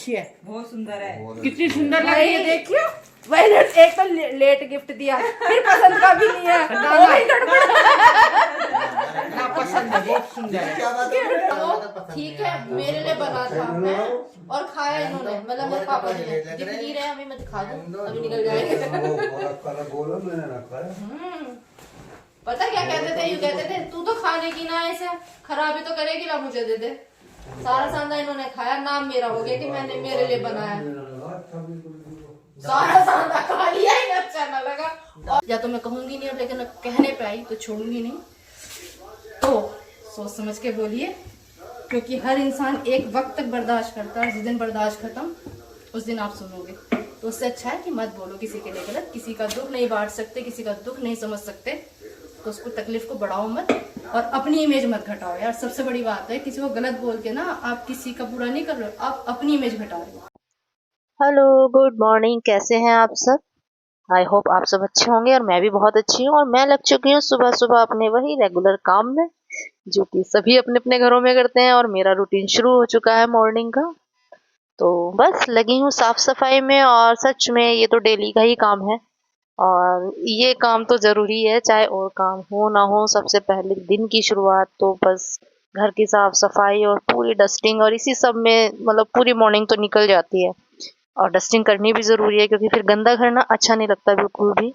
अच्छी है, बहुत सुंदर है। कितनी सुंदर लग रही है, देखियो। वही एक तो लेट गिफ्ट दिया, फिर पसंद का भी नहीं है, वही गड़बड़। ना पसंद है, बहुत सुंदर है। ठीक है, मेरे लिए बना था मैं और खाया इन्होंने, मतलब मेरे पापा जी ने। दिख नहीं रहे अभी, मैं दिखा दूं, अभी निकल जाएंगे। पता क्या कहते थे, यूँ कहते थे तू तो खाने की ना, ऐसे खराबी तो करेगी ना, मुझे दे दे। सारा सांदा इन्होंने खाया, नाम मेरा हो गया कि मैंने मेरे लिए बनाया। सारा सांदा खा लिया ही, अच्छा ना लगा। या तो मैं कहूंगी नहीं, लेकिन कहने पे आई तो छोड़ूंगी नहीं। तो सोच समझ के बोलिए, क्योंकि हर इंसान एक वक्त तक बर्दाश्त करता है, जिस दिन बर्दाश्त खत्म उस दिन आप सुनोगे। तो उससे अच्छा है कि मत बोलो किसी के लिए गलत। किसी का दुख नहीं बांट सकते, किसी का दुख नहीं समझ सकते, तो उसको तकलीफ को बढ़ाओ मत और अपनी इमेज मत घटाओ यार। सबसे बड़ी बात है, किसी को गलत बोल के ना आप किसी का बुरा नहीं कर रहे हो, आप अपनी इमेज घटा रहे हो। हेलो, गुड मॉर्निंग, कैसे हैं आप सब? आई होप आप सब अच्छे होंगे और मैं भी बहुत अच्छी हूँ। और मैं लग चुकी हूँ सुबह सुबह अपने वही रेगुलर काम में, जो कि सभी अपने अपने घरों में करते हैं। और मेरा रूटीन शुरू हो चुका है मॉर्निंग का। तो बस लगी हूँ साफ सफाई में, और सच में ये तो डेली का ही काम है। और ये काम तो ज़रूरी है, चाहे और काम हो ना हो। सबसे पहले दिन की शुरुआत तो बस घर की साफ सफाई और पूरी डस्टिंग और इसी सब में मतलब पूरी मॉर्निंग तो निकल जाती है। और डस्टिंग करनी भी ज़रूरी है, क्योंकि फिर गंदा घर ना अच्छा नहीं लगता बिल्कुल भी।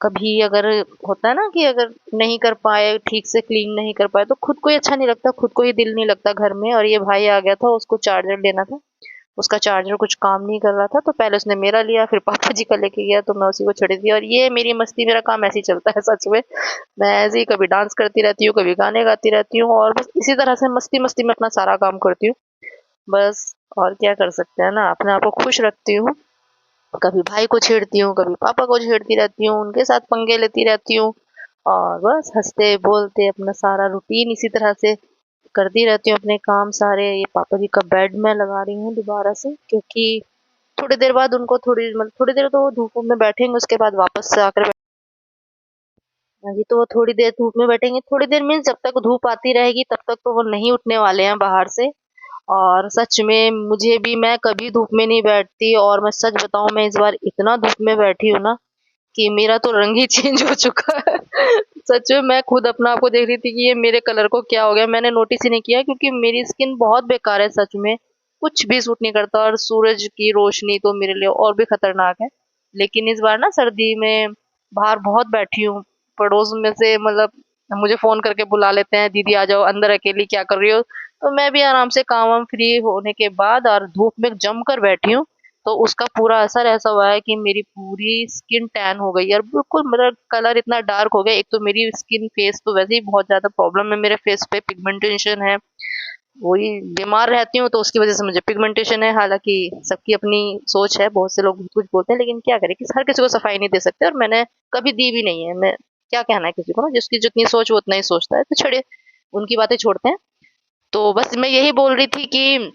कभी अगर होता है ना कि अगर नहीं कर पाए, ठीक से क्लीन नहीं कर पाए, तो खुद को ही अच्छा नहीं लगता, खुद को ही दिल नहीं लगता घर में। और ये भाई आ गया था, उसको चार्जर लेना था, उसका चार्जर कुछ काम नहीं कर रहा था, तो पहले उसने मेरा लिया, फिर पापा जी का लेके गया, तो मैं उसी को छड़ी दिया। और ये मेरी मस्ती, मेरा काम ऐसे ही चलता है सच में। मैं ऐसे ही कभी डांस करती रहती हूँ, कभी गाने गाती रहती हूँ, और बस इसी तरह से मस्ती मस्ती में अपना सारा काम करती हूँ बस। और क्या कर सकते हैं ना, अपने आप को खुश रखती हूँ। कभी भाई को छेड़ती हूँ, कभी पापा को छेड़ती रहती हूँ, उनके साथ पंगे लेती रहती हूँ। और बस हंसते बोलते अपना सारा रूटीन इसी तरह से करती रहती हूँ, अपने काम सारे। ये पापा जी का बेड मैं लगा रही हूँ दोबारा से, क्योंकि थोड़ी देर बाद उनको थोड़ी देर तो वो धूप में बैठेंगे, उसके बाद वापस से आकर हाँ जी, तो वो थोड़ी देर धूप में बैठेंगे। थोड़ी देर मीन्स जब तक धूप आती रहेगी तब तक तो वो नहीं उठने वाले हैं बाहर से। और सच में मुझे भी, मैं कभी धूप में नहीं बैठती, और मैं सच बताऊं, मैं इस बार इतना धूप में बैठी हूँ ना कि मेरा तो रंग ही चेंज हो चुका है। सच में मैं खुद अपना आप को देख रही थी कि ये मेरे कलर को क्या हो गया। मैंने नोटिस ही नहीं किया, क्योंकि मेरी स्किन बहुत बेकार है सच में, कुछ भी सूट नहीं करता। और सूरज की रोशनी तो मेरे लिए और भी खतरनाक है। लेकिन इस बार ना सर्दी में बाहर बहुत बैठी हूँ। पड़ोस में से मतलब मुझे फोन करके बुला लेते हैं, दीदी आ जाओ अंदर, अकेली क्या कर रही हो। तो मैं भी आराम से काम वाम फ्री होने के बाद और धूप में जम कर बैठी हूँ। तो उसका पूरा असर ऐसा हुआ है कि मेरी पूरी स्किन टैन हो गई है, और बिल्कुल मेरा कलर इतना डार्क हो गया। एक तो मेरी स्किन, फेस तो वैसे ही बहुत ज्यादा प्रॉब्लम है मेरे फेस पे, पिगमेंटेशन है। वही बीमार रहती हूँ तो उसकी वजह से मुझे पिगमेंटेशन है। हालांकि सबकी अपनी सोच है, बहुत से लोग बहुत कुछ बोलते हैं, लेकिन क्या करें कि हर किसी को सफाई नहीं दे सकते, और मैंने कभी दी भी नहीं है। मैं क्या कहना है किसी को ना, जिसकी जितनी सोच वो उतना ही सोचता है, तो छोड़िए, उनकी बातें छोड़ते हैं। तो बस मैं यही बोल रही थी कि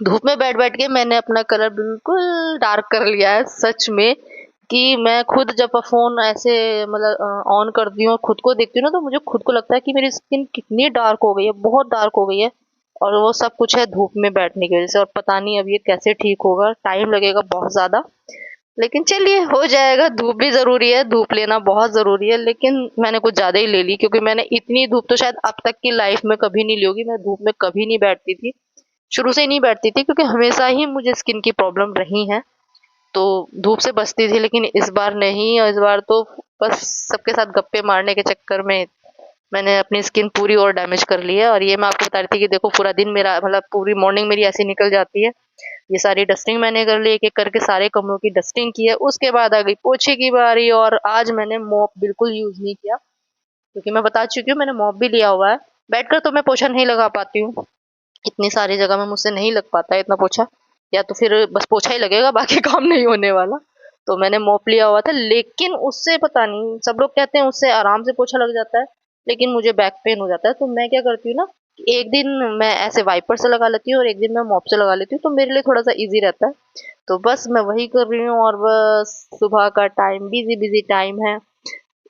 धूप में बैठ बैठ के मैंने अपना कलर बिल्कुल डार्क कर लिया है सच में। कि मैं खुद जब फोन ऐसे मतलब ऑन करती हूँ, खुद को देखती हूँ ना, तो मुझे खुद को लगता है कि मेरी स्किन कितनी डार्क हो गई है, बहुत डार्क हो गई है। और वो सब कुछ है धूप में बैठने की वजह से। और पता नहीं अब ये कैसे ठीक होगा, टाइम लगेगा बहुत ज्यादा, लेकिन चलिए हो जाएगा। धूप भी जरूरी है, धूप लेना बहुत जरूरी है, लेकिन मैंने कुछ ज्यादा ही ले ली, क्योंकि मैंने इतनी धूप तो शायद अब तक की लाइफ में कभी नहीं ली होगी। मैं धूप में कभी नहीं बैठती थी, शुरू से ही नहीं बैठती थी, क्योंकि हमेशा ही मुझे स्किन की प्रॉब्लम रही है, तो धूप से बचती थी। लेकिन इस बार नहीं, और इस बार तो बस सबके साथ गप्पे मारने के चक्कर में मैंने अपनी स्किन पूरी और डैमेज कर ली है। और ये मैं आपको बता रही थी कि देखो, पूरा दिन मेरा मतलब पूरी मॉर्निंग मेरी ऐसी निकल जाती है। ये सारी डस्टिंग मैंने कर ली, एक एक करके सारे कमरों की डस्टिंग की है। उसके बाद आ गई पोछे की बारी, और आज मैंने मॉप बिल्कुल यूज नहीं किया, क्योंकि मैं बता चुकी हूँ मैंने मॉप भी लिया हुआ है। बैठकर तो मैं पोछा नहीं लगा पाती हूँ, इतनी सारी जगह में मुझसे नहीं लग पाता है इतना पोछा, या तो फिर बस पोछा ही लगेगा, बाकी काम नहीं होने वाला। तो मैंने मॉप लिया हुआ था, लेकिन उससे पता नहीं, सब लोग कहते हैं उससे आराम से पोछा लग जाता है, लेकिन मुझे बैक पेन हो जाता है। तो मैं क्या करती हूँ ना, एक दिन मैं ऐसे वाइपर से लगा लेती हूँ और एक दिन मैं मॉप से लगा लेती हूँ, तो मेरे लिए थोड़ा सा इजी रहता है। तो बस मैं वही कर रही हूँ। और बस सुबह का टाइम बिजी बिजी टाइम है,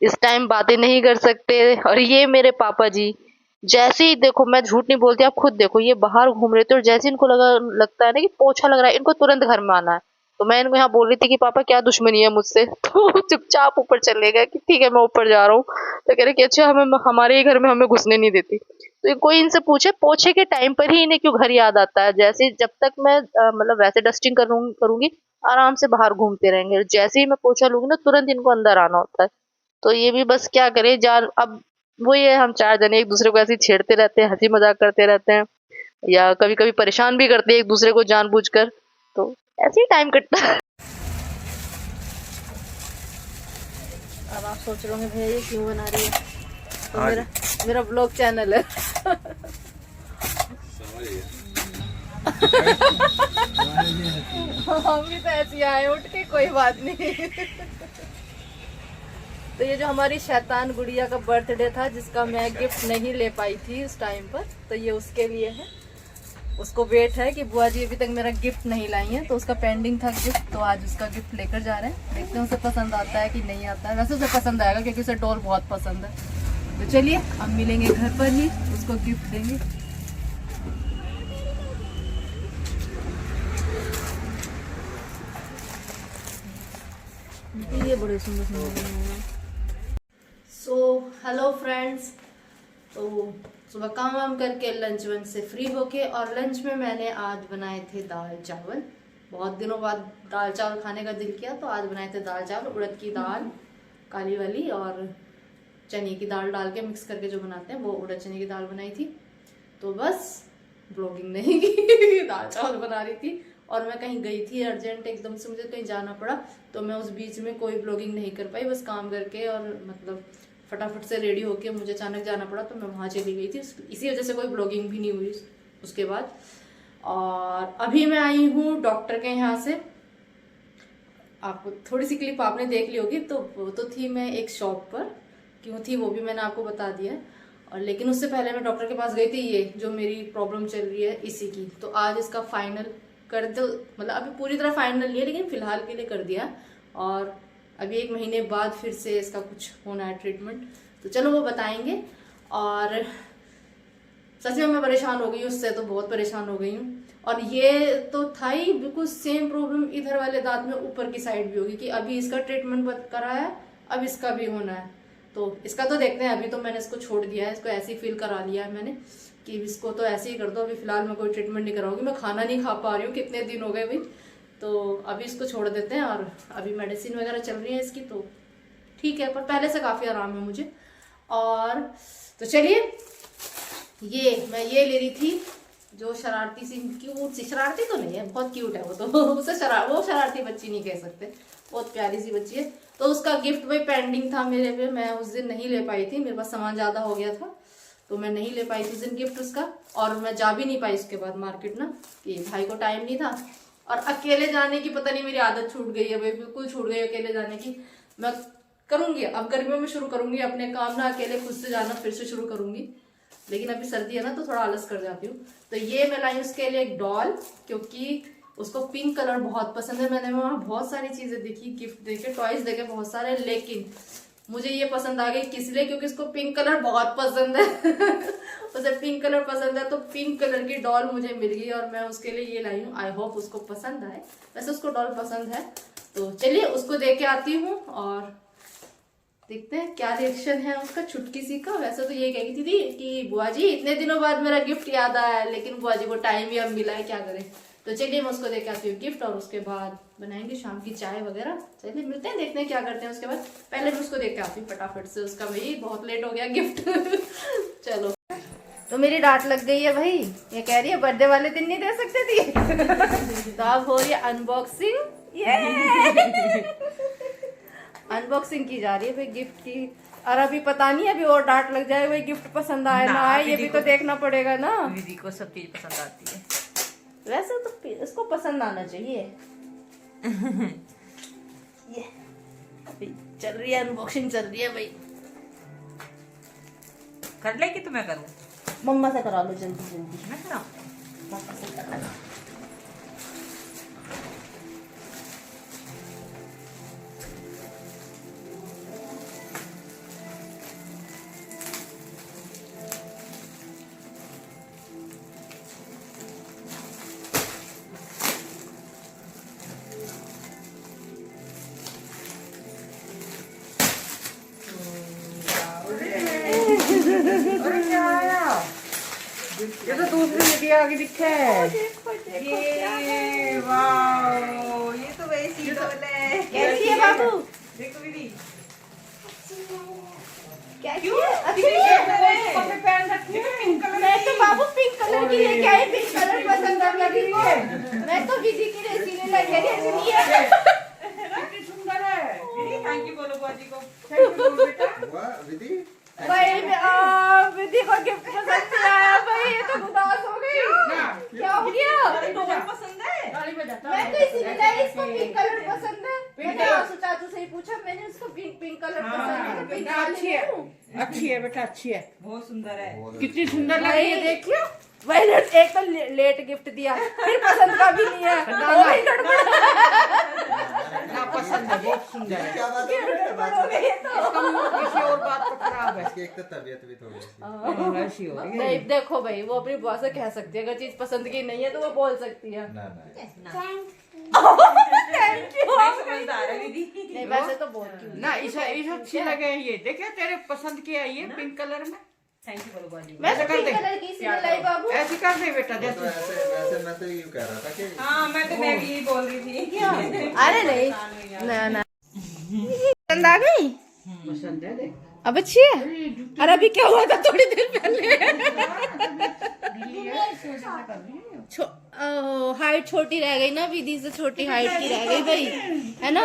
इस टाइम बातें नहीं कर सकते। और ये मेरे पापा जी, जैसे ही देखो, मैं झूठ नहीं बोलती, आप खुद देखो, ये बाहर घूम रहे थे और जैसे इनको लगता है ना कि पोछा लग रहा है, इनको तुरंत घर में आना है। तो मैं इनको यहाँ बोल रही थी कि पापा क्या दुश्मनी है मुझसे, तो चुपचाप ऊपर चले गए कि ठीक है मैं ऊपर जा रहा हूँ। तो कह रहे कि अच्छा हमें हमारे ही घर में हमें घुसने नहीं देती। तो कोई इनसे पूछे पोछे के टाइम पर ही इन्हें क्यों घर याद आता है। जैसे जब तक मैं मतलब वैसे डस्टिंग करूंगी आराम से बाहर घूमते रहेंगे, जैसे ही मैं पोछा लूंगी ना तुरंत इनको अंदर आना होता है। तो ये भी बस क्या करें जान, अब वो ये हम 4 जने एक दूसरे को ऐसे ही छेड़ते रहते हैं, हंसी मजाक करते रहते हैं, या कभी कभी परेशान भी करते हैं एक दूसरे को जानबूझकर। तो ऐसे ही टाइम कटता है। अब आप सोच रहे होंगे भैया ये क्यों बना रही है, तो मेरा ब्लॉग चैनल है। हम भी तो ऐसे आए उठ के, कोई बात नहीं। तो ये जो हमारी शैतान गुड़िया का बर्थडे था, जिसका मैं गिफ्ट नहीं ले पाई थी उस टाइम पर, तो ये उसके लिए है। उसको वेट है कि बुआ जी अभी तक मेरा गिफ्ट नहीं लाई है, तो उसका पेंडिंग था गिफ्ट, तो आज उसका गिफ्ट लेकर जा रहे हैं। देखते हैं उसे पसंद आता है कि नहीं आता है। वैसे उसे पसंद आएगा क्योंकि उसे डॉल बहुत पसंद है। तो चलिए हम मिलेंगे घर पर ही, उसको गिफ्ट देंगे। ये बड़े सुंदर सुंदर। सो हेलो फ्रेंड्स, तो सुबह काम वाम करके लंच वंच से फ्री होके, और लंच में मैंने आज बनाए थे दाल चावल। बहुत दिनों बाद दाल चावल खाने का दिल किया, तो आज बनाए थे दाल चावल। उड़द की दाल काली वाली और चने की दाल डाल के मिक्स करके जो बनाते हैं, वो उड़द चने की दाल बनाई थी। तो बस ब्लॉगिंग नहीं की, दाल चावल बना रही थी। और मैं कहीं गई थी अर्जेंट, एकदम से मुझे कहीं जाना पड़ा, तो मैं उस बीच में कोई ब्लॉगिंग नहीं कर पाई। बस काम करके और मतलब फटाफट से रेडी होके मुझे अचानक जाना पड़ा, तो मैं वहाँ चली गई थी। इसी वजह से कोई ब्लॉगिंग भी नहीं हुई उसके बाद। और अभी मैं आई हूँ डॉक्टर के यहाँ से। आपको थोड़ी सी क्लिप आपने देख ली होगी, तो वो तो थी मैं एक शॉप पर, क्यों थी वो भी मैंने आपको बता दिया। और लेकिन उससे पहले मैं डॉक्टर के पास गई थी, ये जो मेरी प्रॉब्लम चल रही है इसी की। तो आज इसका फाइनल कर दो, मतलब अभी पूरी तरह फाइनल नहीं है, लेकिन फिलहाल के लिए कर दिया। और अभी 1 महीने बाद फिर से इसका कुछ होना है ट्रीटमेंट, तो चलो वो बताएंगे। और सच में मैं परेशान हो गई, उससे तो बहुत परेशान हो गई हूँ। और ये तो था ही बिल्कुल सेम प्रॉब्लम इधर वाले दांत में ऊपर की साइड भी होगी, कि अभी इसका ट्रीटमेंट कराया, अब इसका भी होना है। तो इसका तो देखते हैं, अभी तो मैंने इसको छोड़ दिया है, इसको ऐसे ही फील करा लिया है मैंने कि इसको तो ऐसे ही कर दो। अभी फिलहाल मैं कोई ट्रीटमेंट नहीं कराऊंगी, मैं खाना नहीं खा पा रही हूँ, कितने दिन हो गए भाई। तो अभी इसको छोड़ देते हैं, और अभी मेडिसिन वगैरह चल रही है इसकी, तो ठीक है, पर पहले से काफ़ी आराम है मुझे। और तो चलिए, मैं ये ले रही थी जो शरारती सी, क्यूट सी, शरारती तो नहीं है, बहुत क्यूट है वो तो उसे वो शरारती बच्ची नहीं कह सकते, बहुत प्यारी सी बच्ची है। तो उसका गिफ्ट भाई पेंडिंग था मेरे पे, मैं उस दिन नहीं ले पाई थी, मेरे पास सामान ज़्यादा हो गया था, तो मैं नहीं ले पाई थी उस दिन गिफ्ट उसका। और मैं जा भी नहीं पाई उसके बाद मार्केट ना, कि भाई को टाइम नहीं था। और अकेले जाने की पता नहीं मेरी आदत छूट गई है भाई, बिल्कुल छूट गई अकेले जाने की। मैं करूंगी अब गर्मियों में शुरू करूंगी अपने काम ना, अकेले खुद से जाना फिर से शुरू करूंगी, लेकिन अभी सर्दी है ना तो थोड़ा आलस कर जाती हूँ। तो ये मैं लाई उसके लिए एक डॉल, क्योंकि उसको पिंक कलर बहुत पसंद है। मैंने वहाँ बहुत सारी चीजें देखी, गिफ्ट देखे, टॉयज देखे बहुत सारे, लेकिन मुझे ये पसंद आ गई किस लिए, क्योंकि उसको पिंक कलर बहुत पसंद है उसे पिंक कलर पसंद है, तो पिंक कलर की डॉल मुझे मिल गई और मैं उसके लिए ये लाई हूँ। आई होप उसको पसंद आए, वैसे उसको डॉल पसंद है। तो चलिए उसको दे के आती हूँ और देखते हैं क्या रिएक्शन है उसका, छुटकी सी का। वैसे तो ये कह थी कि बुआ जी इतने दिनों बाद मेरा गिफ्ट याद आया, लेकिन बुआ जी को टाइम भी अब मिला है, क्या करें। तो चलिए मैं उसको देके आती हूँ गिफ्ट, और उसके बाद बनाएंगे शाम की चाय वगैरह। चलिए मिलते हैं, देखते हैं क्या करते हैं उसके बाद। पहले मैं उसको देख के आती हूँ फटाफट से, उसका भाई बहुत लेट हो गया गिफ्ट चलो। तो मेरी डांट लग गई है भाई, ये कह रही है बर्थडे वाले दिन नहीं दे सकते थे तो अब हो रही है अनबॉक्सिंग, ये अनबॉक्सिंग की जा रही है भाई गिफ्ट की। और अभी पता नहीं, अभी और डांट लग जाए भाई, गिफ्ट पसंद आए ना आए, ये भी तो देखना पड़ेगा ना। दीदी को सब चीज पसंद आती है, वैसे तो इसको पसंद आना चाहिए ये चल रही है अनबॉक्सिंग, चल रही है भाई। कर ले कि तुम्हें करूँ? मम्मा से करा लो जल्दी जल्दी। मैं कराऊँ? मम्मा से करा लो। दूसरी आगे दिखे। ये वाओ, ये तो वैसी डॉल है। कैसी है बाबू? देखो दीदी, कैसी है? अच्छी है। मैं तो बाबू पिंक कलर की लेके आई, पिंक कलर पसंद है मेरी को। मैं तो विधि की रेसी ले लगी है, इसलिए कितनी सुंदर है। दीदी थैंक यू बोलो बुआ जी को। थैंक यू बेटा। वाह विधि, भाई विधि को गिफ्ट पसंद नहीं आया भाई, ये तो उदास हो गई। क्या हो गया? डॉल पसंद है। मैं तो इसीलिए लाई, इसको पिंक कलर पसंद है। मैंने आंसू चाचू से ही पूछा, मैंने उसको पिंक कलर पसंद है, तो पिंक बेटा अच्छी है, कलर अच्छी है बेटा, अच्छी है। बहुत सुंदर है। कितनी सुंदर लग रही है, देखियो। वही एक तो लेट गिफ्ट दिया, फिर पसंद का भी नहीं है। वही गड़बड़ ना पसंद है, बहुत सुंदर है। क्या बात है? बात हो गई है तो। इसका मूड किसी और बात पर खराब है। इसकी एक तो तबीयत भी थोड़ी सी ऐसी हो रही है। नहीं देखो भाई, वो अपनी बुआ से कह सकती है, अगर चीज पसंद की नहीं है तो वो बोल सकती है। ना थैंक यू। समझदार है दीदी। नहीं वैसे तो बहुत क्यूट। ना इसे अच्छी लगे हैं ये। देखिए तेरे पसंद की है ये पिंक कलर में। थैंक यू बोलो बुआ जी को। मैं तो ऐसे कर पिंक दे। कलर की इसीलिए लाई बाबू। ऐसी कर दे बेटा, तो जैसे ऐसे मैं तो यूँ कह रहा था कि हाँ, मैं भी यही बोल रही थी। अरे नहीं ना ना, पसंद आ गई? पसंद है। देख अब अच्छी है। अरे अभी क्या हुआ था थोड़ी देर पहले? हाइट छोटी रह गई ना, विधि से छोटी हाइट की रह गई भाई, है ना?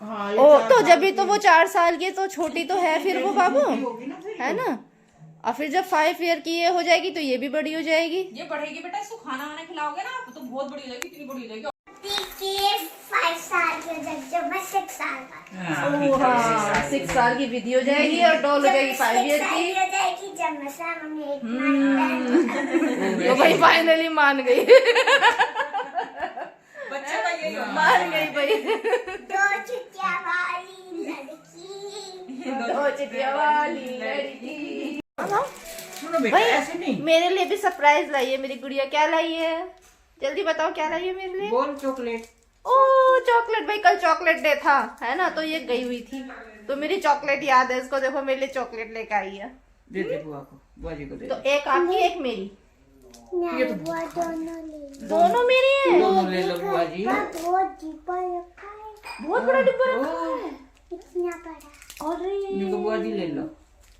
हाँ, ओ तो जब भी तो वो 4 साल की है, तो छोटी तो है फिर वो बाबू, है ना? और फिर जब 5 ईयर की ये हो जाएगी तो ये भी बड़ी हो जाएगी। ये बढ़ेगी बेटा, इसको खाना वाना खिलाओगे ना आप तो बहुत बड़ी हो जाएगी। इतनी बड़ी हो जाएगी। 5 साल की हो जाएगी जब मैं 6 साल का। ओ हाँ, 6 साल की विधि हो जाएगी और डॉल हो जाएगी 5 ईयर की। हो जाएगी जब मैं 7 तो भाई फाइनली मान गई। बच्चे का यही होगा। मान गई भाई। 2 छुट्टियां वाली लड़की। 2 चिटिया वाली लड़की। सुनो बेटा, ऐसे नहीं। मेरे लिए भी सरप्राइज लाई है मेरी गुड़िया। क्या लाई है? जल्दी बताओ क्या लाई है मेरे लिए। गोल चॉकलेट। ओ चॉकलेट भाई, कल चॉकलेट डे था, है ना? तो ये गई हुई थी तो मेरी चॉकलेट याद है इसको। देखो मेरे लिए चॉकलेट लेकर आई है। दे दे बुआ को, बुआ जी को दे तो दे। एक आपकी एक मेरी, ये तो दोनों मेरी है। दोनों ले लो बुआ जी। बहुत डिब्बा रखा है, बहुत बड़ा डिब्बा रखा है। इतना बड़ा। अरे इनको बुआ जी ले लो।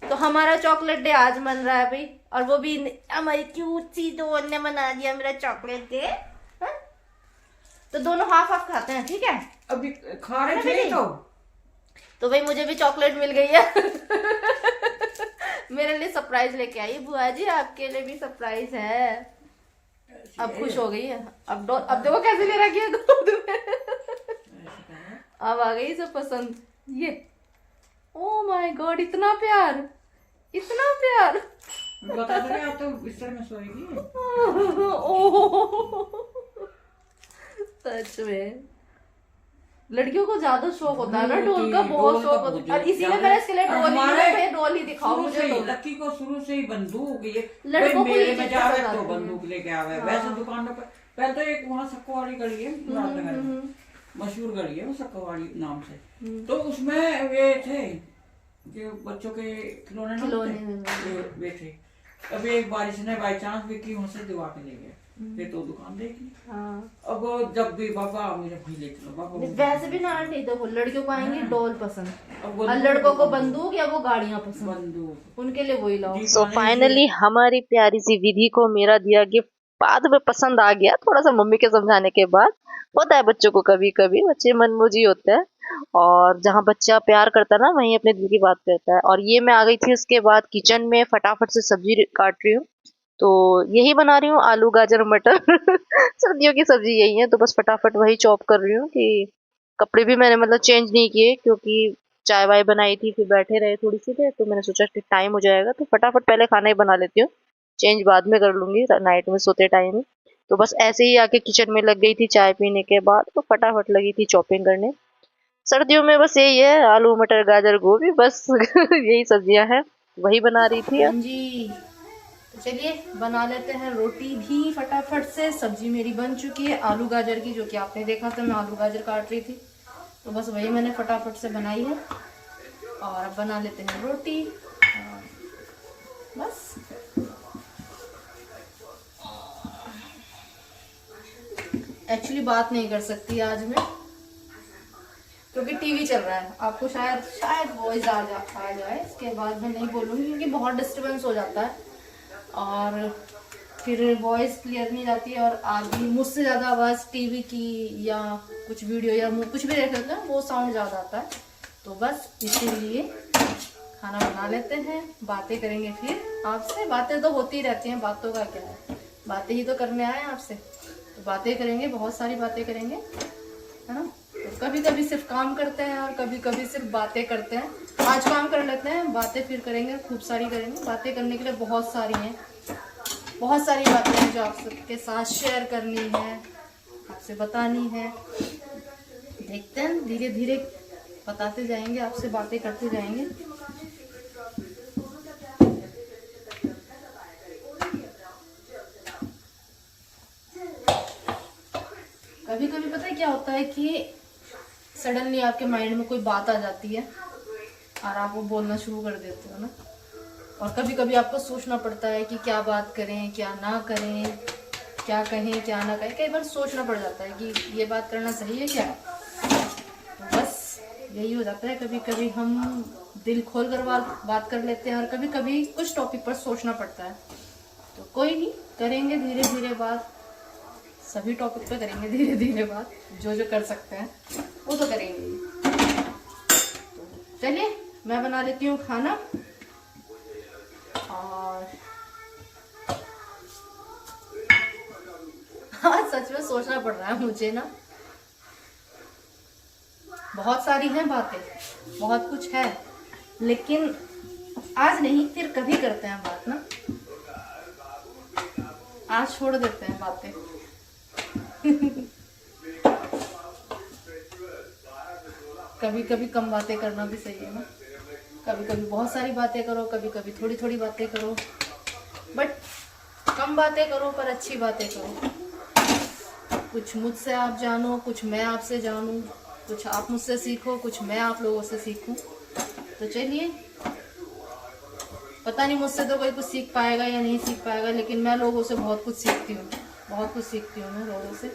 तो हमारा चॉकलेट डे आज मन रहा है भाई, और वो भी हमारी क्यूट सी डॉल ने मना दिया मेरा चॉकलेट डे। हाँ? तो दोनों हाफ हाफ खाते हैं, ठीक है? अभी खा रहे थे तो भाई मुझे भी चॉकलेट मिल गई है। मेरे लिए सरप्राइज लेके आई बुआ जी, आपके लिए भी सरप्राइज है। अब खुश हो गई है। अब देखो कैसे ले रखी है दूध में। अब आ गई सब पसंद। ये ओ माय गॉड, इतना प्यार, इतना प्यार। बता दो आप तो बिस्तर में सोएगी। ओह सच में लड़कियों को ज्यादा शौक होता है ना डोल का, बहुत शौक होता है। और इसीलिए मैंने इसके लिए डोल ही डोल ही दिखाओ मुझे। लक्की को शुरू से ही बंदूक, ये लड़कों को मेले ये में चीज़ जावे पसंद तो आती है। बंदूक लेके आवे। वैसे दुकानों पर पहले तो एक वहाँ सक्को वाली गली है मुरादनगर में, मशहूर गली है वो सक्को वाली नाम से। तो उसमें वे थे जो बच्चों के खिलौने वे थे। अब एक बारिश ने बाई चांस विक्की वहाँ से दिवा के ले गए, फिर तो दुकान देखी। अब वो जब भी बाबा मुझे भाई ले चलो बाबा। वैसे भी ना आंटी देखो, लड़कियों को आएंगे डॉल पसंद, अब और लड़कों को बंदूक या वो गाड़ियां पसंद, बंदूक। उनके लिए वही लाओ। सो फाइनली हमारी प्यारी सी विधि को मेरा दिया गिफ्ट बाद में पसंद आ गया, थोड़ा सा मम्मी के समझाने के बाद। होता है बच्चों को, कभी कभी बच्चे मनमोजी होते हैं, और जहाँ बच्चा प्यार करता है ना वहीं अपने दिल की बात करता है। और ये मैं आ गई थी उसके बाद किचन में, फटाफट से सब्जी काट रही हूँ। तो यही बना रही हूँ, आलू गाजर मटर। सर्दियों की सब्जी यही है, तो बस फटाफट वही चॉप कर रही हूँ। कि कपड़े भी मैंने मतलब चेंज नहीं किए, क्योंकि चाय वाय बनाई थी, फिर बैठे रहे थोड़ी सी देर, तो मैंने सोचा कि टाइम हो जाएगा तो फटाफट पहले खाना ही बना लेती हूँ, चेंज बाद में कर लूंगी नाइट में सोते टाइम। तो बस ऐसे ही आके किचन में लग गई थी चाय पीने के बाद, तो फटाफट लगी थी चॉपिंग करने। सर्दियों में बस यही है, आलू मटर गाजर गोभी, बस यही सब्जियां हैं, वही बना रही थी। जी तो चलिए बना लेते हैं रोटी भी फटाफट से। सब्जी मेरी बन चुकी है आलू गाजर की, जो कि आपने देखा था मैं आलू गाजर काट रही थी, तो बस वही मैंने फटाफट से बनाई है। और अब बना लेते हैं रोटी। बस एक्चुअली बात नहीं कर सकती आज मैं, क्योंकि टीवी चल रहा है। आपको शायद वॉइस आ जाए, इसके बाद मैं नहीं बोलूँगी क्योंकि बहुत डिस्टर्बेंस हो जाता है और फिर वॉइस क्लियर नहीं जाती है, और आदमी मुझसे ज़्यादा आवाज़ टीवी की या कुछ वीडियो या कुछ भी देख लेते हैं वो साउंड ज़्यादा आता है। तो बस इसीलिए खाना बना लेते हैं, बातें करेंगे फिर आपसे। बातें तो होती रहती हैं, बातों का क्या है, बातें ही तो करने आए हैं आपसे। तो बातें करेंगे, बहुत सारी बातें करेंगे, है ना। तो कभी कभी सिर्फ काम करते हैं और कभी कभी सिर्फ बातें करते हैं। आज काम कर लेते हैं, बातें फिर करेंगे, खूब सारी करेंगे। बातें करने के लिए बहुत सारी हैं, बहुत सारी बातें हैं जो आप सबके साथ शेयर करनी है, आपसे बतानी है। देखते हैं, धीरे धीरे बताते जाएंगे, आपसे बातें करते जाएंगे। कभी कभी पता है क्या होता है कि सडनली आपके माइंड में कोई बात आ जाती है और आप वो बोलना शुरू कर देते हो ना। और कभी कभी आपको सोचना पड़ता है कि क्या बात करें, क्या ना करें, क्या कहें, क्या ना कहें। कई बार सोचना पड़ जाता है कि ये बात करना सही है क्या। तो बस यही हो जाता है, कभी कभी हम दिल खोल कर बात कर लेते हैं और कभी कभी कुछ टॉपिक पर सोचना पड़ता है। तो कोई नहीं, करेंगे धीरे धीरे बात, सभी टॉपिक पे करेंगे धीरे धीरे बात। जो जो कर सकते हैं वो तो करेंगे। तो चलिए मैं बना लेती हूँ खाना। और हाँ, सच में सोचना पड़ रहा है मुझे ना, बहुत सारी हैं बातें, बहुत कुछ है, लेकिन आज नहीं, फिर कभी करते हैं बात ना। आज छोड़ देते हैं बातें। कभी कभी कम बातें करना भी सही है ना। कभी कभी बहुत सारी बातें करो, कभी कभी थोड़ी थोड़ी बातें करो, बट कम बातें करो पर अच्छी बातें करो। कुछ मुझसे आप जानो, कुछ मैं आपसे जानूं, कुछ आप मुझसे सीखो, कुछ मैं आप लोगों से सीखूं। तो चलिए, पता नहीं मुझसे तो कोई कुछ सीख पाएगा या नहीं सीख पाएगा, लेकिन मैं लोगों से बहुत कुछ सीखती हूँ, बहुत कुछ सीखती हूँ मैं लोगों से।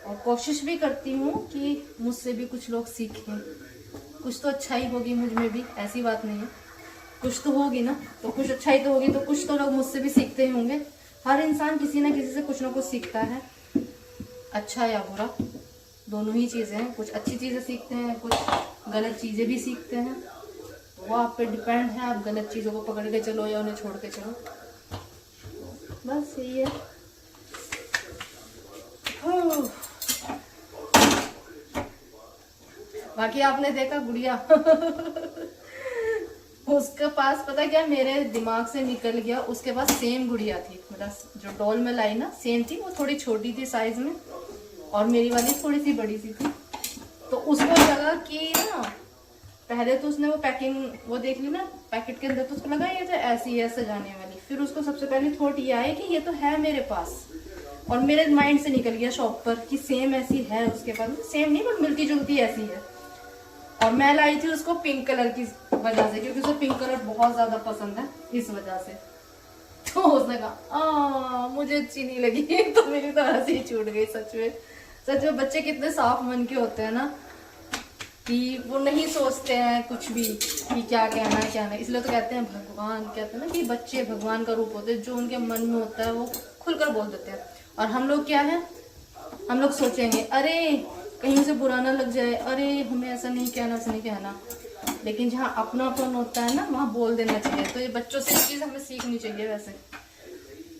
और कोशिश भी करती हूँ कि मुझसे भी कुछ लोग सीखें। कुछ तो अच्छाई होगी मुझ में भी, ऐसी बात नहीं है, कुछ तो होगी ना। तो कुछ अच्छाई तो होगी, तो कुछ तो लोग मुझसे भी सीखते ही होंगे। हर इंसान किसी ना किसी से कुछ ना कुछ सीखता है, अच्छा या बुरा, दोनों ही चीज़ें हैं। कुछ अच्छी चीज़ें सीखते हैं, कुछ गलत चीज़ें भी सीखते हैं। तो वो आप पे डिपेंड है, आप गलत चीज़ों को पकड़ के चलो या उन्हें छोड़ के चलो। बस यही है। बाकी आपने देखा गुड़िया उसके पास पता क्या मेरे दिमाग से निकल गया, उसके पास सेम गुड़िया थी, मतलब जो डॉल में लाई ना सेम थी। वो थोड़ी छोटी थी साइज में और मेरी वाली थोड़ी सी बड़ी सी थी। तो उसको लगा कि ना, पहले तो उसने वो पैकिंग वो देख ली ना पैकेट के अंदर, तो उसको लगा ये तो ऐसी है सजाने वाली। फिर उसको सबसे पहले थॉट ये आया कि ये तो है मेरे पास, और मेरे माइंड से निकल गया शॉप पर कि सेम ऐसी है उसके पास। सेम नहीं पर मिलती जुलती ऐसी है। और मैं लाई थी उसको पिंक कलर की वजह से, क्योंकि उसे पिंक कलर बहुत ज्यादा पसंद है, इस वजह से। तो उसने कहा मुझे अच्छी नहीं लगी तो मेरी तो हंसी छूट गई। सच में बच्चे कितने साफ मन के होते हैं ना, कि वो नहीं सोचते हैं कुछ भी कि क्या कहना है क्या नहीं। इसलिए तो कहते हैं भगवान, कहते हैं ना कि बच्चे भगवान का रूप होते हैं, जो उनके मन में होता है वो खुलकर बोल देते हैं। और हम लोग क्या है, हम लोग सोचेंगे अरे कहीं से बुरा ना लग जाए, अरे हमें ऐसा नहीं कहना, ऐसा नहीं कहना। लेकिन जहाँ अपनापन होता है ना, वहाँ बोल देना चाहिए। तो ये बच्चों से एक चीज़ हमें सीखनी चाहिए। वैसे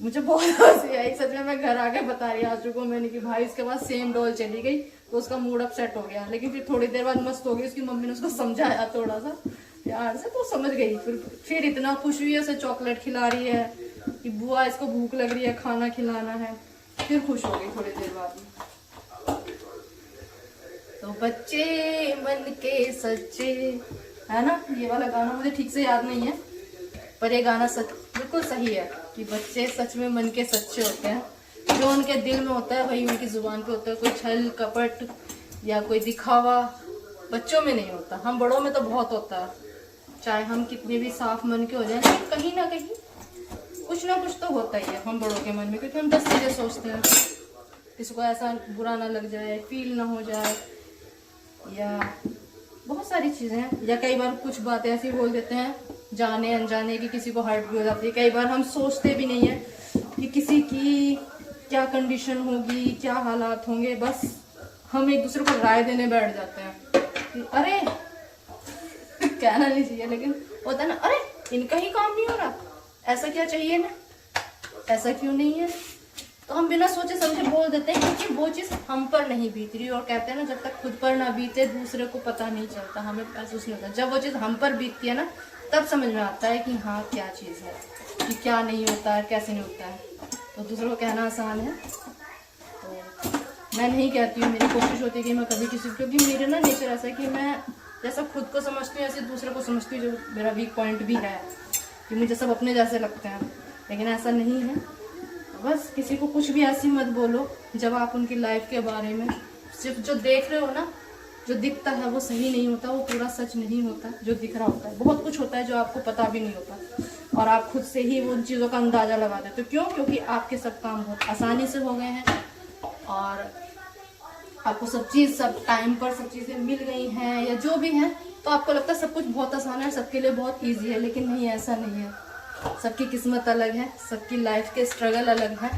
मुझे बहुत हंसी आई सच में। मैं घर आके बता रही आज को मैंने कि भाई इसके पास सेम डॉल चली गई, तो उसका मूड अपसेट हो गया। लेकिन फिर थोड़ी देर बाद मस्त हो गई। उसकी मम्मी ने उसको समझाया थोड़ा सा प्यार से, तो समझ गई। फिर इतना खुश हुई है, उसे चॉकलेट खिला रही है कि बुआ इसको भूख लग रही है, खाना खिलाना है। फिर खुश हो गई थोड़ी देर बाद में। तो बच्चे मन के सच्चे, है ना, ये वाला गाना मुझे ठीक से याद नहीं है, पर ये गाना सच बिल्कुल सही है कि बच्चे सच में मन के सच्चे होते हैं। जो उनके दिल में होता है वही उनकी जुबान पे होता है। कोई छल कपट या कोई दिखावा बच्चों में नहीं होता, हम बड़ों में तो बहुत होता है। चाहे हम कितने भी साफ मन के हो जाए, लेकिन कहीं ना कहीं कुछ ना कुछ तो होता ही है हम बड़ों के मन में, क्योंकि हम 10 चीजें सोचते हैं। किसी को ऐसा बुरा ना लग जाए, फील ना हो जाए, या बहुत सारी चीजें हैं। या कई बार कुछ बातें ऐसी बोल देते हैं जाने अनजाने की, किसी को हर्ट भी हो जाती है। कई बार हम सोचते भी नहीं है कि किसी की क्या कंडीशन होगी, क्या हालात होंगे, बस हम एक दूसरे को राय देने बैठ जाते हैं कि अरे कहना नहीं चाहिए, लेकिन होता है ना, अरे इनका ही काम नहीं हो रहा, ऐसा क्या चाहिए ना, ऐसा क्यों नहीं है। तो हम बिना सोचे समझे बोल देते हैं, क्योंकि वो चीज़ हम पर नहीं बीत रही। और कहते हैं ना, जब तक खुद पर ना बीते दूसरे को पता नहीं चलता, हमें महसूस नहीं होता। जब वो चीज़ हम पर बीतती है ना, तब समझ में आता है कि हाँ क्या चीज़ है, कि क्या नहीं होता है, कैसे नहीं होता है। तो दूसरों को कहना आसान है, तो मैं नहीं कहती हूँ, मेरी कोशिश होती है कि मैं कभी किसी, क्योंकि मेरा ना नेचर ऐसा है कि मैं जैसा खुद को समझती हूँ ऐसे दूसरे को समझती हूँ, जो मेरा वीक पॉइंट भी है कि मुझे सब अपने जैसे लगते हैं, लेकिन ऐसा नहीं है। बस किसी को कुछ भी ऐसी मत बोलो जब आप उनकी लाइफ के बारे में सिर्फ जो देख रहे हो ना, जो दिखता है वो सही नहीं होता, वो पूरा सच नहीं होता। जो दिख रहा होता है, बहुत कुछ होता है जो आपको पता भी नहीं होता, और आप खुद से ही उन चीज़ों का अंदाज़ा लगा देते हो। क्यों? क्योंकि आपके सब काम बहुत आसानी से हो गए हैं, और आपको सब चीज़ सब टाइम पर सब चीज़ें मिल गई हैं, या जो भी है, तो आपको लगता है सब कुछ बहुत आसान है, सबके लिए बहुत ईजी है। लेकिन नहीं, ऐसा नहीं है। सबकी किस्मत अलग है, सबकी लाइफ के स्ट्रगल अलग है।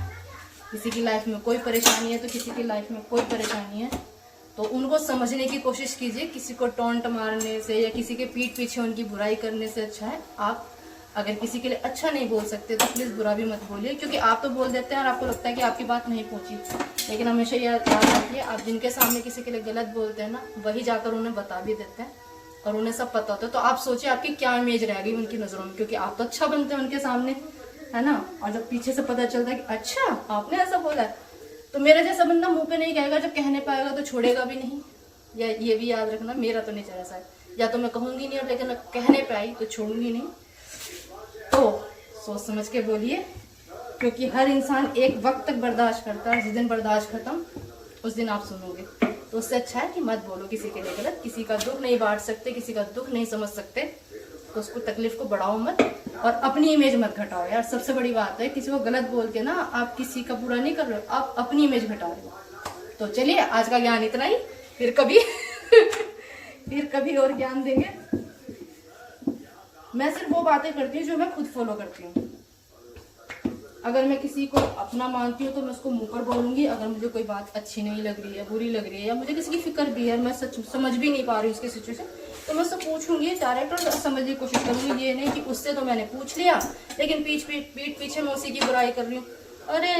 किसी की लाइफ में कोई परेशानी है तो किसी की लाइफ में कोई परेशानी है। तो उनको समझने की कोशिश कीजिए। किसी को टोंट मारने से या किसी के पीठ पीछे उनकी बुराई करने से अच्छा है, आप अगर किसी के लिए अच्छा नहीं बोल सकते तो प्लीज़ बुरा भी मत बोलिए, क्योंकि आप तो बोल देते हैं और आपको लगता है कि आपकी बात नहीं पहुंची। लेकिन हमेशा याद रखिए, आप जिनके सामने किसी के लिए गलत बोलते हैं ना, वही जाकर उन्हें बता भी देते हैं, और उन्हें सब पता होता है। तो आप सोचिए आपकी क्या इमेज रह गई उनकी नज़रों में, क्योंकि आप तो अच्छा बनते हैं उनके सामने, है ना। और जब पीछे से पता चलता है कि अच्छा आपने ऐसा बोला है, तो मेरा जैसा बंदा मुंह पे नहीं कहेगा, जब कहने पाएगा तो छोड़ेगा भी नहीं। या ये भी याद रखना, मेरा तो नेचर ऐसा है, या तो मैं कहूँगी नहीं और लेकिन कहने पे आई तो छोड़ूंगी नहीं। तो सोच समझ के बोलिए, क्योंकि हर इंसान एक वक्त तक बर्दाश्त करता है, जिस दिन बर्दाश्त खत्म उस दिन आप सुनोगे। तो उससे अच्छा है कि मत बोलो किसी के लिए गलत। किसी का दुख नहीं बांट सकते, किसी का दुख नहीं समझ सकते, तो उसको तकलीफ को बढ़ाओ मत, और अपनी इमेज मत घटाओ यार। सबसे बड़ी बात है, किसी को गलत बोल के ना आप किसी का बुरा नहीं कर रहे हो, आप अपनी इमेज घटा रहे हो। तो चलिए, आज का ज्ञान इतना ही, फिर कभी फिर कभी और ज्ञान देंगे। मैं सिर्फ वो बातें करती हूँ जो मैं खुद फॉलो करती हूँ। अगर मैं किसी को अपना मानती हूँ तो मैं उसको मुंह पर बोलूंगी। अगर मुझे कोई बात अच्छी नहीं लग रही है, बुरी लग रही है, या मुझे किसी की फिक्र भी है, मैं सच समझ भी नहीं पा रही हूँ उसकी सिचुएशन, तो मैं उससे पूछूंगी डायरेक्ट और समझने की कोशिश करूंगी। ये नहीं कि उससे तो मैंने पूछ लिया लेकिन पीठ पीछे मैं उसी की बुराई कर रही हूँ। अरे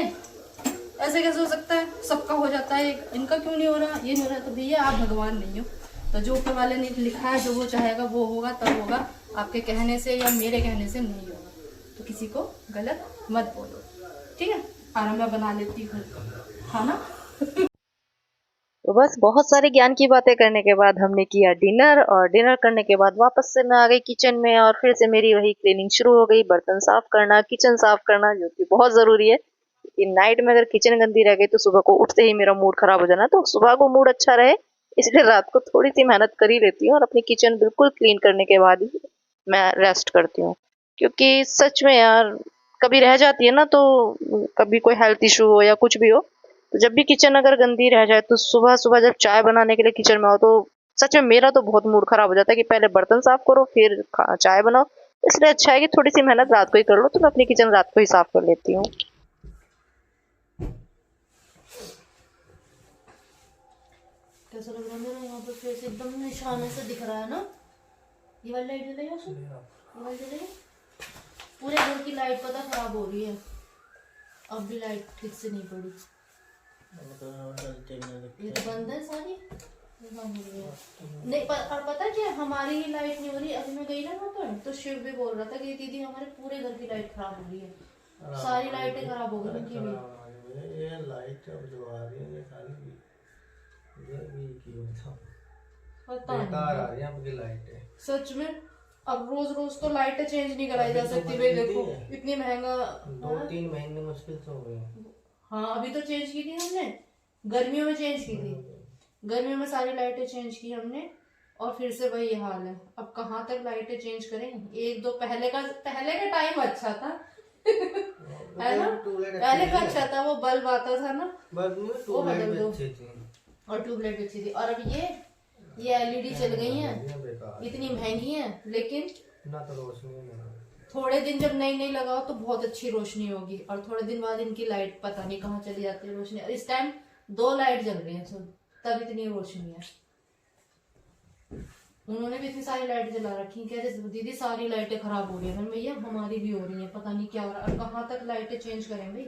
ऐसे कैसे हो सकता है, सबका हो जाता है, इनका क्यों नहीं हो रहा, ये नहीं हो रहा। तो भैया आप भगवान नहीं हो, तो जो ऊपर वाले ने लिखा है, जो वो चाहेगा वो होगा, तब होगा। आपके कहने से या मेरे कहने से नहीं होगा। तो किसी को गलत मत बोलो, ठीक है। खाना मैं बना लेती हूँ, खाना। तो बस बहुत सारे ज्ञान की बातें करने के बाद हमने किया डिनर, और डिनर करने के बाद वापस से मैं आ गई किचन में, और फिर से मेरी वही क्लीनिंग शुरू हो गई। बर्तन साफ करना, किचन साफ करना, जो कि बहुत ज़रूरी है। कि नाइट में अगर किचन गंदी रह गई तो सुबह को उठते ही मेरा मूड खराब हो जाना। तो सुबह को मूड अच्छा रहे इसलिए रात को थोड़ी सी मेहनत कर ही लेती हूँ, और अपनी किचन बिल्कुल क्लीन करने के बाद ही मैं रेस्ट करती हूँ। क्योंकि सच में यार कभी रह जाती है ना, तो कभी कोई हेल्थ इशू हो या कुछ भी हो, तो जब भी किचन अगर गंदी रह जाए तो सुबह सुबह जब चाय बनाने के लिए किचन में आओ तो सच में मेरा तो बहुत मूड खराब हो जाता है कि पहले बर्तन साफ करो फिर चाय बनाओ। इसलिए अच्छा है कि थोड़ी सी मेहनत रात को ही कर लो। तो मैं अपनी किचन रात को ही साफ कर लेती हूँ। कैसा लग रहा है मेरा यहाँ पे फेस, एकदम निशाने से दिख रहा है ना। ये वाली लाइट जलाई है, ये वाली जलाई। पूरे घर की लाइट पता खराब हो रही है, अब भी लाइट ठीक से नहीं पड़ी। ये तो बंद है सारी, नहीं और पता क्या, हमारी ही लाइट नहीं हो रही। अभी मैं गई ना वहाँ पर, तो शिव भी बोल रहा था कि दीदी हमारे पूरे घर की लाइट खराब हो रही है, सारी लाइटें खराब हो गई उनकी भी। ये लाइट अब जो आ रही है ये सारी ये भी क्यों था, पता बेकार आ रही है आपकी लाइटें सच में। अब रोज रोज तो लाइटें चेंज नहीं कराई जा सकती भाई, देखो इतनी महंगा। 2-3 महीने मुश्किल से हो गए। हाँ अभी तो चेंज की थी हमने, गर्मियों में चेंज की थी, गर्मियों में सारी लाइटें चेंज की हमने। और फिर से वही हाल है। अब कहाँ तक लाइटें चेंज करें? एक दो पहले का टाइम अच्छा था है ना, पहले का अच्छा था, वो बल्ब आता था ना, वो बदल दो, और ट्यूबलाइट भी अच्छी थी। और अब ये एलईडी चल गई हैं, इतनी महंगी हैं, लेकिन ना तो रोशनी है। थोड़े दिन जब नई लगाओ तो बहुत अच्छी रोशनी होगी, और थोड़े दिन बाद इनकी लाइट पता नहीं कहाँ चली जाती है रोशनी। और इस टाइम 2 लाइट जल रही है, तब इतनी रोशनी है। उन्होंने भी इतनी सारी लाइट जला रखी, कह रहे दीदी सारी लाइटें खराब हो रही है। भैया हमारी भी हो रही है, पता नहीं क्या हो रहा है। और कहाँ तक लाइटें चेंज करें भाई?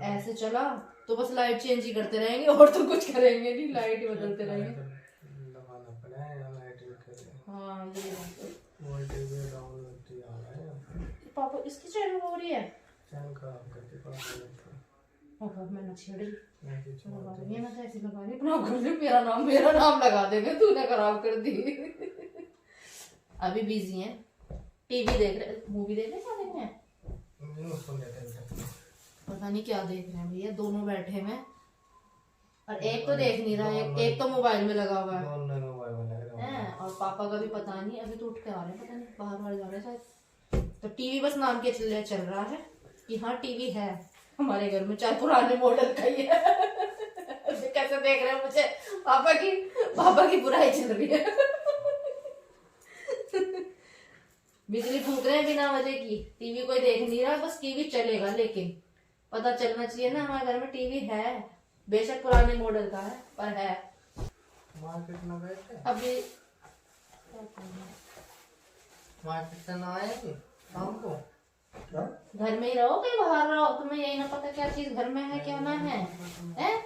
ऐसे चला तो बस लाइट चेंज ही करते रहेंगे, और तो कुछ करेंगे नहीं, लाइट ही बदलते रहेंगे। हाँ ये पापा इसकी चैन हो रही है, मैं ना छेड़ ये मैं तो ऐसी लगा रही, अपना कर ली, मेरा नाम लगा देंगे, तूने खराब कर दी। अभी बिजी हैं, टीवी देख रहे, मूवी देख रहे, क्या देख रहे हैं, पता नहीं क्या देख रहे हैं भैया। दोनों बैठे हैं, और एक तो देख नहीं रहा है, एक तो मोबाइल में लगा हुआ है, और पापा का भी पता नहीं, अभी तो उठ के आ रहे हैं, पता नहीं बाहर जा रहे हैं शायद। तो टीवी बस नाम के चल रहा है कि हाँ टीवी है हमारे घर में, चाहे पुराने मॉडल का ही है। कैसे देख रहे हैं मुझे, पापा की बुराई चल रही है। बिजली फूक रहे हैं बिना वजह की, टीवी कोई देख नहीं रहा, बस टीवी चलेगा, लेकिन पता चलना चाहिए ना हमारे घर में टीवी है, बेशक पुराने मॉडल का है, पर है। मार्केट में गए थे अभी मार्केट से ना आए थे शाम को, घर में ही रहो, कहीं बाहर रहो, तुम्हें यही ना पता क्या चीज घर में है क्या ना है, हैं?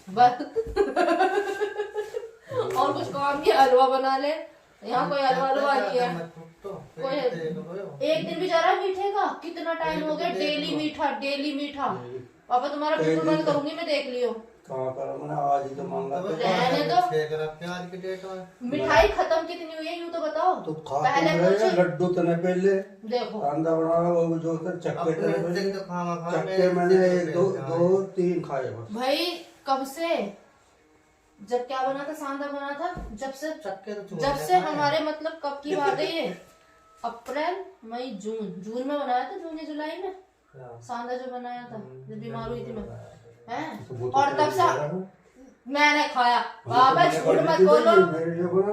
बस और कुछ काम नहीं, हलवा बना ले, यहाँ कोई हलवा नहीं है, कोई एक दिन भी जा रहा है मीठे का, कितना टाइम हो गया, डेली मीठा। पापा तुम्हारा बिल्कुल बंद करूंगी मैं, देख लियो। आज ही तो मांगा रहने दो, आज की डेट में मिठाई खत्म कितनी हुई है यूं तो बताओ। तो पहले कुछ लड्डू तने पहले देखो कांदा बना वो जो चक्के मैंने 2-3 खाए बस भाई, कब से, जब क्या बना था, सांदा बना था, जब से हमारे मतलब कब की बात है ये, अप्रैल मई जून में बनाया था, जून या जुलाई में सांदा जो बनाया था, जब बीमार हुई थी मैं, हैं? और तब से मैंने खाया, बाबा झूठ मत बोलो,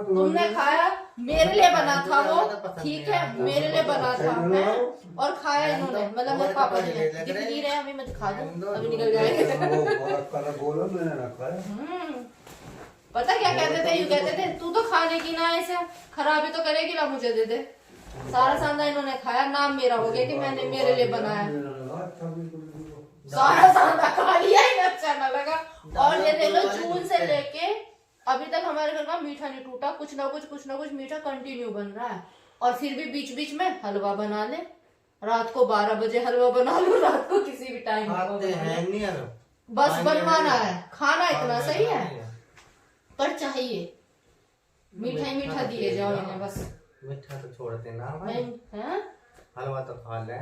तुमने खाया, मेरे लिए बना था वो, ठीक है, मेरे लिए बना था, हैं? और खाया इन्होंने, मतलब मेरे पापा जी ने, दिख नहीं रहे, अभी मैं दिखा दूं, अभी निकल जाएंगे। पता क्या कहते थे, यूँ कहते थे तू तो खाने की ना, ऐसे खराबी तो करेगी ना, मुझे दे दे। सारा सांदा इन्होंने खाया, नाम मेरा हो गया कि मैंने मेरे लिए बनाया, सारा सांदा खा लिया, ही अच्छा ना लगा। और ये देख लो, जून से लेके अभी तक हमारे घर का मीठा नहीं टूटा, कुछ ना कुछ मीठा कंटिन्यू बन रहा है। और फिर भी बीच बीच में हलवा बना ले, रात को 12 बजे हलवा बना लो, रात को किसी भी टाइम बस बनवाना है, खाना इतना सही है, पर चाहिए मीठा दिए जाओ इन्हें, बस मीठा तो छोड़ते ना भाई, हलवा तो खा ले,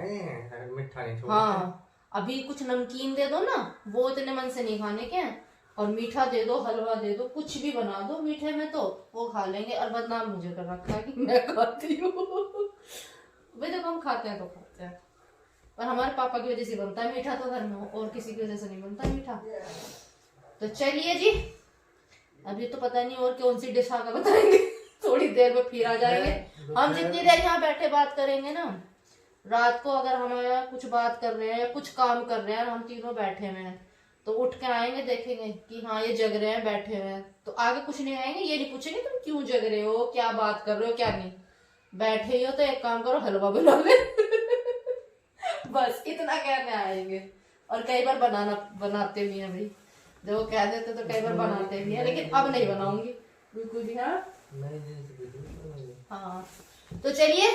मीठा नहीं छोड़ते। हाँ, अभी कुछ नमकीन दे दो ना, वो इतने मन से नहीं खाने के, और मीठा दे दो, हलवा दे दो, कुछ भी बना दो मीठे में तो वो खा लेंगे। और बदनाम मुझे कर रखा है कि मैं खाती हूँ। भाई देखो, हम खाते हैं तो खाते हैं, पर हमारे पापा की वजह से बनता है मीठा तो घर में, और किसी की वजह से नहीं बनता मीठा। तो चलिए जी, अभी तो पता नहीं और कौन सी डिश आकर बताएंगे, थोड़ी देर में फिर आ जाएंगे। हम जितनी देर यहाँ बैठे बात करेंगे ना, रात को अगर हमारा कुछ बात कर रहे हैं या कुछ काम कर रहे हैं, हम तीनों बैठे हुए हैं, तो उठ के आएंगे, देखेंगे कि हाँ ये जग रहे हैं, बैठे हुए हैं, तो आगे कुछ नहीं आएंगे, ये नहीं पूछेंगे तुम क्यों जग रहे हो, क्या बात कर रहे हो, क्या नहीं। बैठे ही हो तो एक काम करो, हलवा बना ले। बस इतना कहने आएंगे। और कई बार बनाते भी हैं भाई, जब वो कह देते तो कई बार बनाते भी हैं, लेकिन अब नहीं बनाऊंगी बिल्कुल भी। हाँ, तो चलिए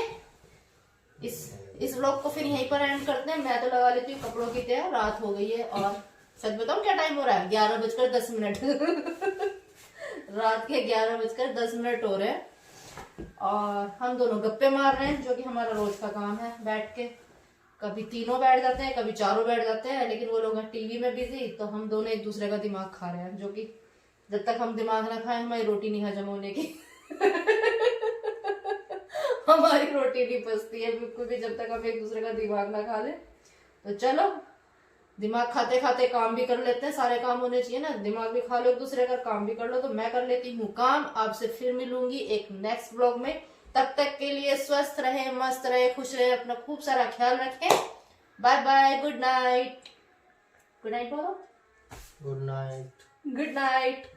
इस व्लॉग को फिर यहीं पर एंड करते हैं। मैं तो लगा लेती हूँ कपड़ों की तय, रात हो गई है, और सच बताऊं क्या टाइम हो रहा है, 11:10। रात के 11:10 हो रहे हैं, और हम दोनों गप्पे मार रहे हैं, जो कि हमारा रोज का काम है, बैठ के कभी तीनों बैठ जाते हैं, कभी चारों बैठ जाते हैं, लेकिन वो लोग हैं टीवी में बिजी, तो हम दोनों एक दूसरे का दिमाग खा रहे हैं, जो कि जब तक हम दिमाग ना खाएं हमारी रोटी नहीं हजम होने की। हमारी रोटी नहीं पचती है बिल्कुल भी जब तक हम एक दूसरे का दिमाग ना खा ले। तो चलो दिमाग खाते खाते काम भी कर लेते हैं, सारे काम होने चाहिए ना, दिमाग भी खा लो एक दूसरे का, काम भी कर लो। तो मैं कर लेती हूँ काम, आपसे फिर मिलूंगी एक नेक्स्ट ब्लॉग में। तब तक के लिए स्वस्थ रहे, मस्त रहे, खुश रहे, अपना खूब सारा ख्याल रखें। Bye bye, good night. Good night बोलो। Good night. Good night.